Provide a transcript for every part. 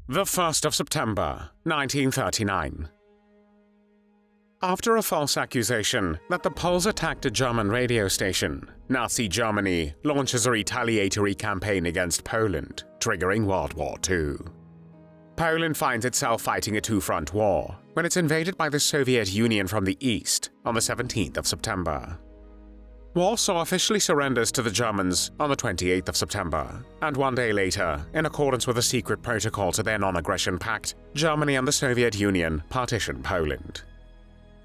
The 1st of September, 1939. After a false accusation that the Poles attacked a German radio station, Nazi Germany launches a retaliatory campaign against Poland, triggering World War II. Poland finds itself fighting a two-front war when it's invaded by the Soviet Union from the east on the 17th of September. Warsaw officially surrenders to the Germans on the 28th of September, and one day later, in accordance with a secret protocol to their non-aggression pact, Germany and the Soviet Union partition Poland.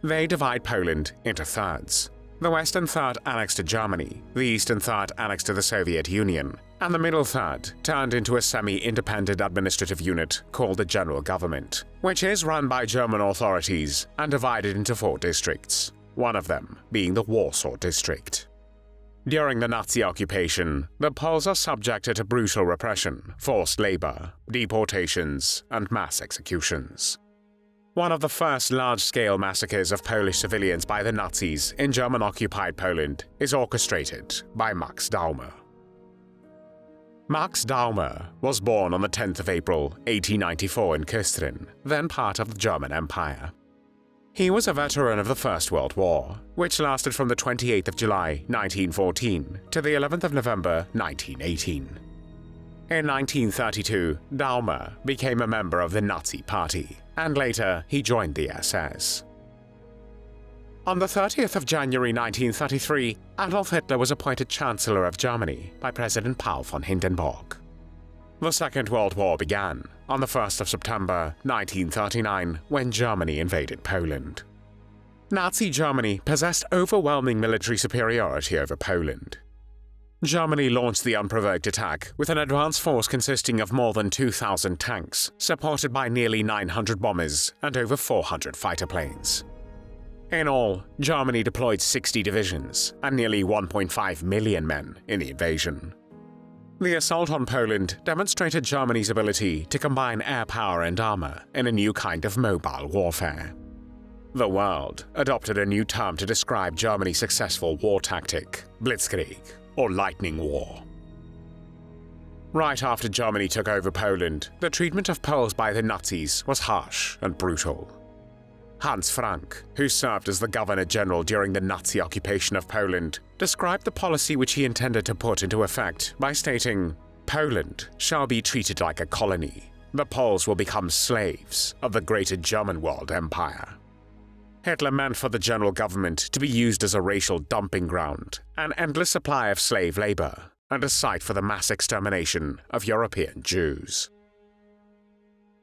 They divide Poland into thirds. The western third annexed to Germany, the eastern third annexed to the Soviet Union, and the middle third turned into a semi-independent administrative unit called the General Government, which is run by German authorities and divided into 4 districts, one of them being the Warsaw district. During the Nazi occupation, the Poles are subjected to brutal repression, forced labor, deportations, and mass executions. One of the first large-scale massacres of Polish civilians by the Nazis in German-occupied Poland is orchestrated by Max Daume. Max Daume was born on the 10th of April, 1894 in Küstrin, then part of the German Empire. He was a veteran of the First World War, which lasted from the 28th of July, 1914 to the 11th of November, 1918. In 1932, Daume became a member of the Nazi Party, and later he joined the SS. On the 30th of January 1933, Adolf Hitler was appointed Chancellor of Germany by President Paul von Hindenburg. The Second World War began on the 1st of September 1939 when Germany invaded Poland. Nazi Germany possessed overwhelming military superiority over Poland. Germany launched the unprovoked attack with an advance force consisting of more than 2,000 tanks, supported by nearly 900 bombers and over 400 fighter planes. In all, Germany deployed 60 divisions and nearly 1.5 million men in the invasion. The assault on Poland demonstrated Germany's ability to combine air power and armor in a new kind of mobile warfare. The world adopted a new term to describe Germany's successful war tactic, Blitzkrieg, or lightning war. Right after Germany took over Poland, the treatment of Poles by the Nazis was harsh and brutal. Hans Frank, who served as the Governor-General during the Nazi occupation of Poland, described the policy which he intended to put into effect by stating, "Poland shall be treated like a colony. The Poles will become slaves of the greater German world empire." Hitler meant for the general government to be used as a racial dumping ground, an endless supply of slave labor, and a site for the mass extermination of European Jews.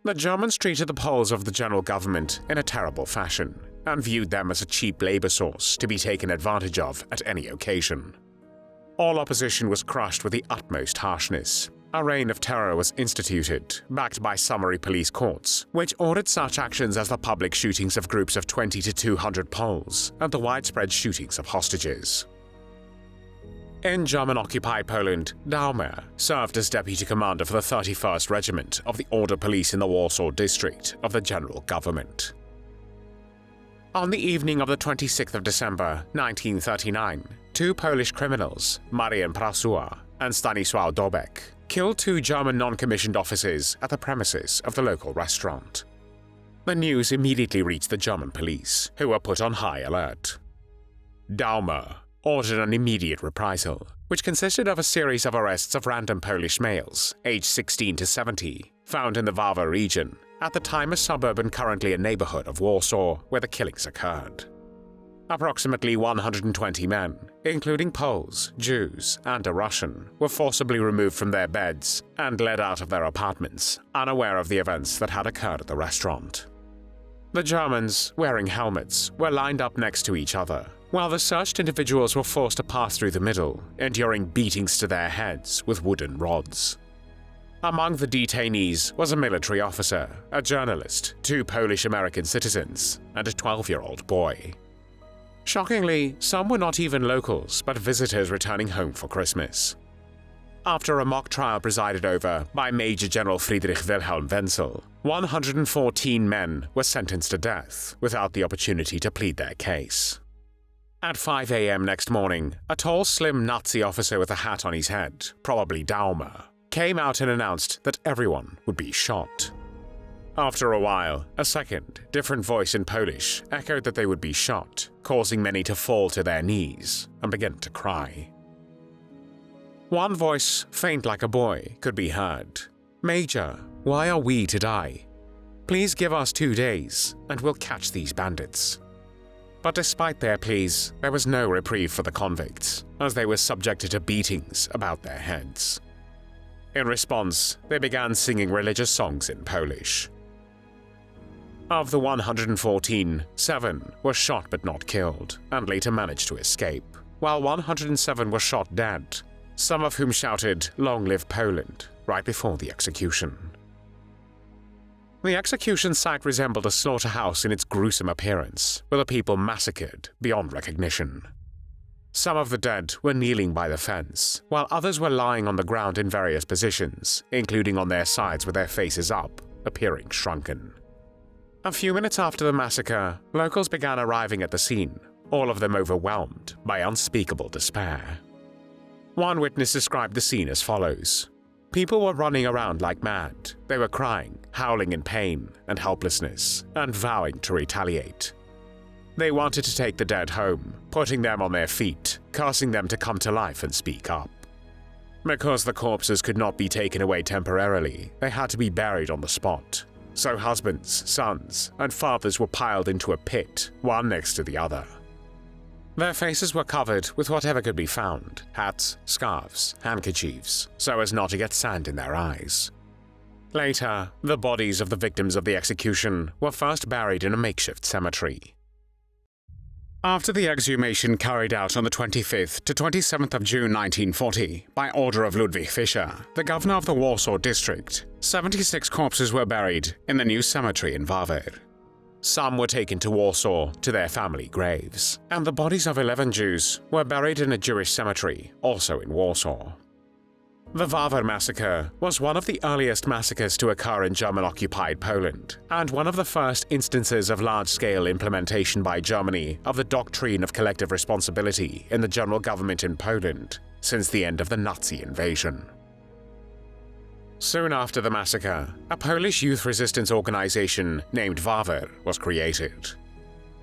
The Germans treated the Poles of the general government in a terrible fashion, and viewed them as a cheap labor source to be taken advantage of at any occasion. All opposition was crushed with the utmost harshness. A reign of terror was instituted, backed by summary police courts, which ordered such actions as the public shootings of groups of 20 to 200 Poles and the widespread shootings of hostages. In German-occupied Poland, Daume served as deputy commander for the 31st Regiment of the Order Police in the Warsaw district of the General Government. On the evening of the 26th of December, 1939, 2 Polish criminals, Marian Prasua and Stanisław Dobek, killed 2 German non-commissioned officers at the premises of the local restaurant. The news immediately reached the German police, who were put on high alert. Daume ordered an immediate reprisal, which consisted of a series of arrests of random Polish males, aged 16 to 70, found in the Wawer region, at the time a suburb and currently a neighborhood of Warsaw where the killings occurred. Approximately 120 men, including Poles, Jews, and a Russian, were forcibly removed from their beds and led out of their apartments, unaware of the events that had occurred at the restaurant. The Germans, wearing helmets, were lined up next to each other, while the searched individuals were forced to pass through the middle, enduring beatings to their heads with wooden rods. Among the detainees was a military officer, a journalist, 2 Polish-American citizens, and a 12-year-old boy. Shockingly, some were not even locals, but visitors returning home for Christmas. After a mock trial presided over by Major General Friedrich Wilhelm Wenzel, 114 men were sentenced to death without the opportunity to plead their case. At 5 a.m. next morning, a tall, slim Nazi officer with a hat on his head, probably Daume, came out and announced that everyone would be shot. After a while, a second, different voice in Polish echoed that they would be shot, causing many to fall to their knees and begin to cry. One voice, faint like a boy, could be heard. "Major, why are we to die? Please give us 2 days, and we'll catch these bandits." But despite their pleas, there was no reprieve for the convicts, as they were subjected to beatings about their heads. In response, they began singing religious songs in Polish. Of the 114, 7 were shot but not killed, and later managed to escape, while 107 were shot dead, some of whom shouted "Long live Poland" right before the execution. The execution site resembled a slaughterhouse in its gruesome appearance, with the people massacred beyond recognition. Some of the dead were kneeling by the fence, while others were lying on the ground in various positions, including on their sides with their faces up, appearing shrunken. A few minutes after the massacre, locals began arriving at the scene, all of them overwhelmed by unspeakable despair. One witness described the scene as follows. People were running around like mad. They were crying, howling in pain and helplessness, and vowing to retaliate. They wanted to take the dead home, putting them on their feet, causing them to come to life and speak up. Because the corpses could not be taken away temporarily, they had to be buried on the spot. So husbands, sons, and fathers were piled into a pit, one next to the other. Their faces were covered with whatever could be found, hats, scarves, handkerchiefs, so as not to get sand in their eyes. Later, the bodies of the victims of the execution were first buried in a makeshift cemetery. After the exhumation carried out on the 25th to 27th of June 1940 by order of Ludwig Fischer, the governor of the Warsaw district, 76 corpses were buried in the new cemetery in Wawer. Some were taken to Warsaw to their family graves, and the bodies of 11 Jews were buried in a Jewish cemetery, also in Warsaw. The Wawer massacre was one of the earliest massacres to occur in German-occupied Poland, and one of the first instances of large-scale implementation by Germany of the doctrine of collective responsibility in the general government in Poland since the end of the Nazi invasion. Soon after the massacre, a Polish youth resistance organization named Wawer was created.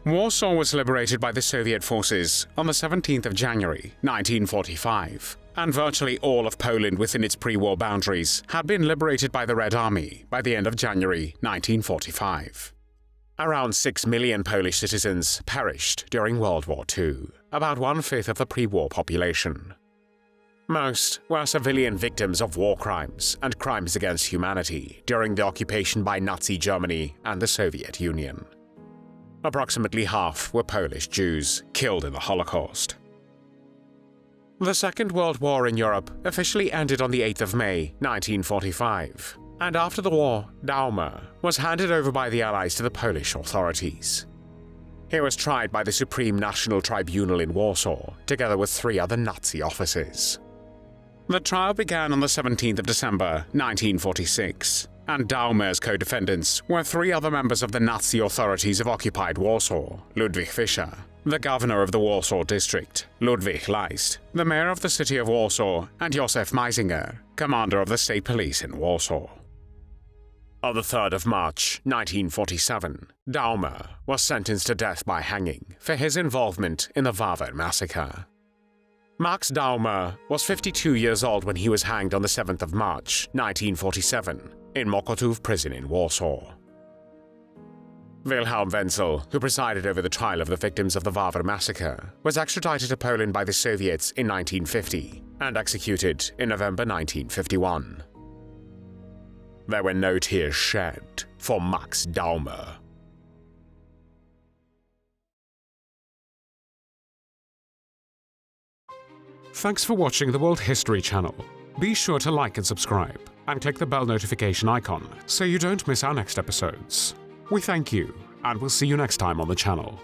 Warsaw was liberated by the Soviet forces on the 17th of January 1945, and virtually all of Poland within its pre-war boundaries had been liberated by the Red Army by the end of January 1945. Around 6 million Polish citizens perished during World War II, about 1/5 of the pre-war population. Most were civilian victims of war crimes and crimes against humanity during the occupation by Nazi Germany and the Soviet Union. Approximately half were Polish Jews killed in the Holocaust. The Second World War in Europe officially ended on the 8th of May 1945, and after the war, Daume was handed over by the Allies to the Polish authorities. He was tried by the Supreme National Tribunal in Warsaw, together with 3 other Nazi officers. The trial began on the 17th of December 1946, and Daume's co-defendants were 3 other members of the Nazi authorities of occupied Warsaw, Ludwig Fischer, the governor of the Warsaw district, Ludwig Leist, the mayor of the city of Warsaw, and Josef Meisinger, commander of the state police in Warsaw. On the 3rd of March 1947, Daume was sentenced to death by hanging for his involvement in the Wawer massacre. Max Daume was 52 years old when he was hanged on the 7th of March 1947 in Mokotów Prison in Warsaw. Wilhelm Wenzel, who presided over the trial of the victims of the Wawer massacre, was extradited to Poland by the Soviets in 1950 and executed in November 1951. There were no tears shed for Max Daume. Thanks for watching the World History channel. Be sure to like and subscribe, and click the bell notification icon so you don't miss our next episodes. We thank you, and we'll see you next time on the channel.